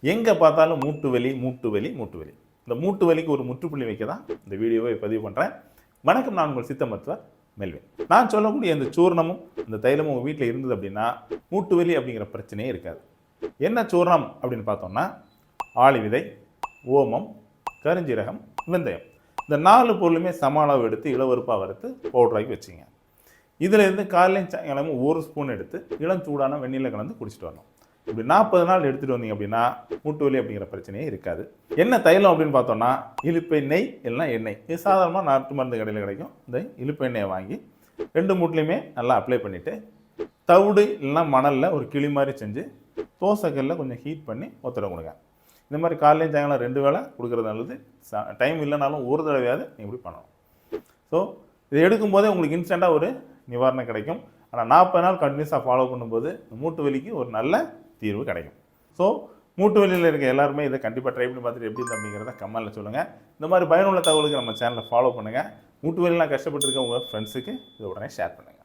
எங்கே பார்த்தாலும் மூட்டு வலி மூட்டு வலி மூட்டு வலி. இந்த மூட்டு வலிக்கு ஒரு முற்றுப்புள்ளி வைக்க தான் இந்த வீடியோவை பதிவு பண்ணுறேன். வணக்கம், நான் உங்கள் சித்த மருத்துவர் மெல்வின். நான் சொல்லக்கூடிய இந்த சூர்ணமும் இந்த தைலமும் உங்கள் வீட்டில் இருந்தது அப்படின்னா மூட்டு வலி அப்படிங்கிற பிரச்சனையே இருக்காது. என்ன சூர்ணம் அப்படின்னு பார்த்தோம்னா ஆளி விதை, ஓமம், கருஞ்சீரகம், வெந்தயம், இந்த 4 பொருளுமே சம அளவு எடுத்து இளவருப்பாக வறுத்து பவுடராக்கி வச்சுங்க. இதில் இருந்து காலையும் சாயங்காலமும் 1 ஸ்பூன் எடுத்து இளம் சூடான வெந்நீரில் கலந்து குடிச்சிட்டு வரணும். இப்படி 40 நாள் எடுத்துகிட்டு வந்தீங்க அப்படின்னா மூட்டு வலி அப்படிங்கிற பிரச்சனையே இருக்காது. என்ன தைலம் அப்படின்னு பார்த்தோம்னா இலுப்பை நெய் இல்லைனா எண்ணெய். இது சாதாரணமாக நாட்டு மருந்து கடையில் கிடைக்கும். இந்த இலுப்பை எண்ணெயை வாங்கி 2 மூட்டுலையுமே நல்லா அப்ளை பண்ணிவிட்டு தவிடு இல்லைனா மணலில் ஒரு கிளி மாதிரி செஞ்சு தோசைக்கல்லில் கொஞ்சம் ஹீட் பண்ணி ஒத்தடை கொடுங்க. இந்த மாதிரி காலையும் சாயங்காலம் 2 வேளை கொடுக்குறது நல்லது. டைம் இல்லைனாலும் ஒரு தடவையாவது நீங்கள் இப்படி பண்ணணும். ஸோ இதை எடுக்கும்போதே உங்களுக்கு இன்ஸ்டண்ட்டாக ஒரு நிவாரணம் கிடைக்கும். ஆனால் 40 நாள் கண்டினியூஸாக ஃபாலோ பண்ணும்போது மூட்டு வலிக்கு ஒரு நல்ல தீர்வு கிடைக்கும். ஸோ மூட்டு வலியில் இருக்க எல்லாருமே இதை கண்டிப்பாக ட்ரை பண்ணி பார்த்துட்டு எப்படி அப்படிங்கிறத கமெண்ட்டில் சொல்லுங்கள். இந்த மாதிரி பயனுள்ள தகவலுக்கு நம்ம சேனலை ஃபாலோ பண்ணுங்கள். மூட்டு வலியெலாம் கஷ்டப்பட்டு இருக்க உங்கள் ஃப்ரெண்ட்ஸுக்கு இதை உடனே ஷேர் பண்ணுங்கள்.